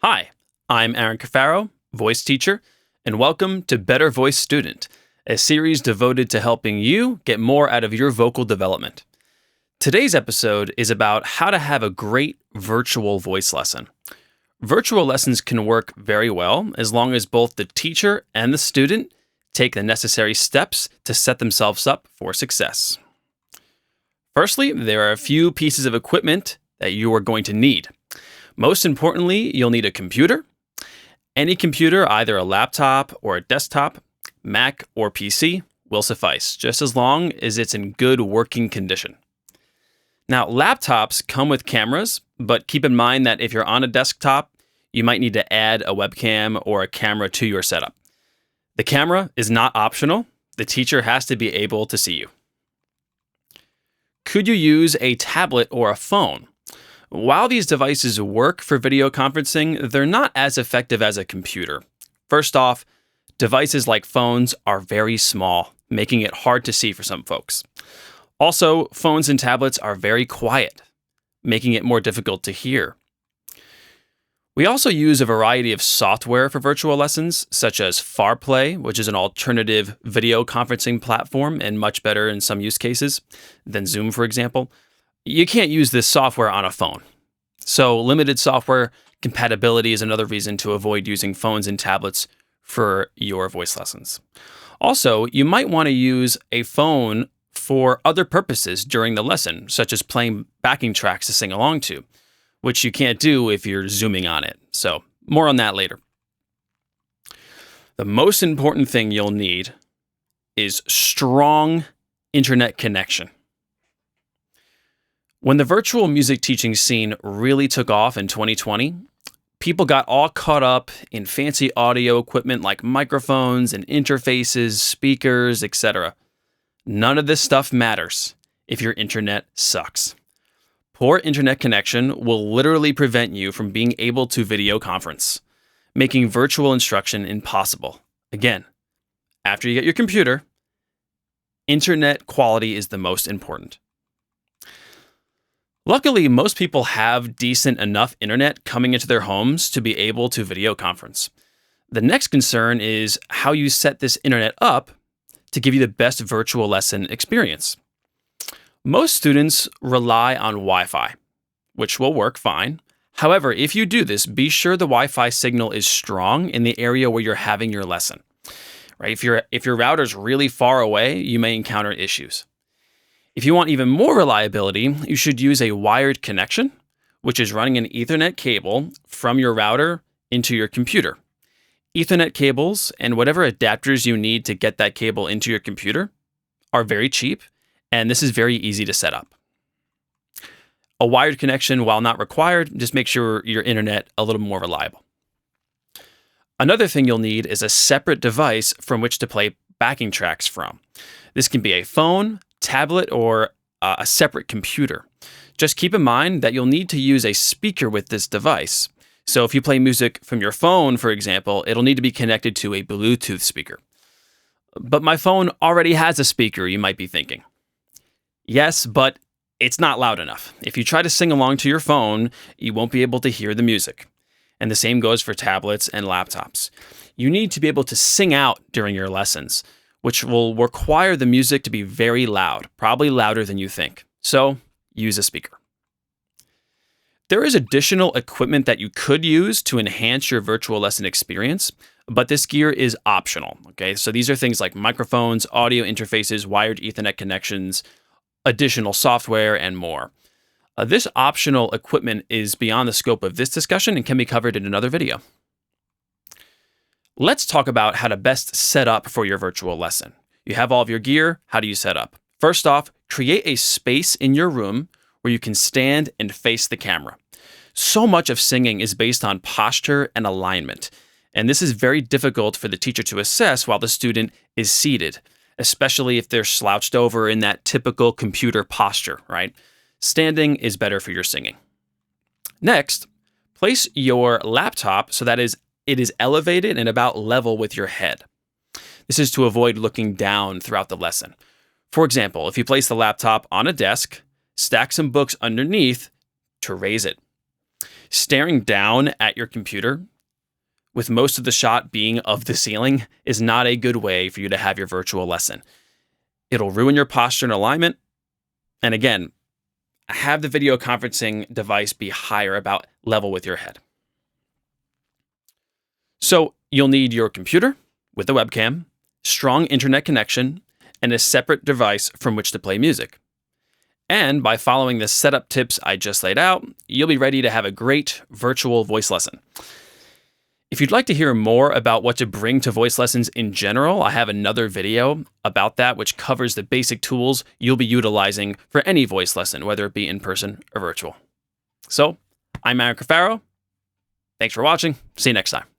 Hi, I'm Aaron Cafaro, voice teacher, and welcome to Better Voice Student, a series devoted to helping you get more out of your vocal development. Today's episode is about how to have a great virtual voice lesson. Virtual lessons can work very well as long as both the teacher and the student take the necessary steps to set themselves up for success. Firstly, there are a few pieces of equipment that you are going to need. Most importantly, you'll need a computer. Any computer, either a laptop or a desktop, Mac or PC, will suffice, just as long as it's in good working condition. Now, laptops come with cameras, but keep in mind that if you're on a desktop, you might need to add a webcam or a camera to your setup. The camera is not optional. The teacher has to be able to see you. Could you use a tablet or a phone? While these devices work for video conferencing, they're not as effective as a computer. First off, devices like phones are very small, making it hard to see for some folks. Also, phones and tablets are very quiet, making it more difficult to hear. We also use a variety of software for virtual lessons, such as FarPlay, which is an alternative video conferencing platform and much better in some use cases than Zoom, for example. You can't use this software on a phone. So limited software compatibility is another reason to avoid using phones and tablets for your voice lessons. Also, you might want to use a phone for other purposes during the lesson, such as playing backing tracks to sing along to, which you can't do if you're zooming on it. So more on that later. The most important thing you'll need is strong internet connection. When the virtual music teaching scene really took off in 2020, people got all caught up in fancy audio equipment like microphones and interfaces, speakers, etc. None of this stuff matters if your internet sucks. Poor internet connection will literally prevent you from being able to video conference, making virtual instruction impossible. Again, after you get your computer, internet quality is the most important. Luckily, most people have decent enough internet coming into their homes to be able to video conference. The next concern is how you set this internet up to give you the best virtual lesson experience. Most students rely on Wi-Fi, which will work fine. However, if you do this, be sure the Wi-Fi signal is strong in the area where you're having your lesson. Right? If your router's really far away, you may encounter issues. If you want even more reliability, you should use a wired connection, which is running an Ethernet cable from your router into your computer. Ethernet cables and whatever adapters you need to get that cable into your computer are very cheap, and this is very easy to set up. A wired connection, while not required, just make sure your internet a little more reliable. Another thing you'll need is a separate device from which to play backing tracks from. This can be a phone, tablet, or a separate computer. Just keep in mind that you'll need to use a speaker with this device. So if you play music from your phone, for example, it'll need to be connected to a Bluetooth speaker. But my phone already has a speaker, you might be thinking. Yes, but it's not loud enough. If you try to sing along to your phone, you won't be able to hear the music. And the same goes for tablets and laptops. You need to be able to sing out during your lessons, which will require the music to be very loud, probably louder than you think. So use a speaker. There is additional equipment that you could use to enhance your virtual lesson experience, but this gear is optional. Okay, so these are things like microphones, audio interfaces, wired Ethernet connections, additional software, and more. This optional equipment is beyond the scope of this discussion and can be covered in another video. Let's talk about how to best set up for your virtual lesson. You have all of your gear. How do you set up? First off, create a space in your room where you can stand and face the camera. So much of singing is based on posture and alignment, and this is very difficult for the teacher to assess while the student is seated, especially if they're slouched over in that typical computer posture, right? Standing is better for your singing. Next, place your laptop so that it is elevated and about level with your head. This is to avoid looking down throughout the lesson. For example, if you place the laptop on a desk, stack some books underneath to raise it. Staring down at your computer, with most of the shot being of the ceiling, is not a good way for you to have your virtual lesson. It'll ruin your posture and alignment. And again, have the video conferencing device be higher, about level with your head. So you'll need your computer with a webcam, strong internet connection, and a separate device from which to play music. And by following the setup tips I just laid out, you'll be ready to have a great virtual voice lesson. If you'd like to hear more about what to bring to voice lessons in general, I have another video about that, which covers the basic tools you'll be utilizing for any voice lesson, whether it be in person or virtual. So, I'm Cafaro. Thanks for watching. See you next time.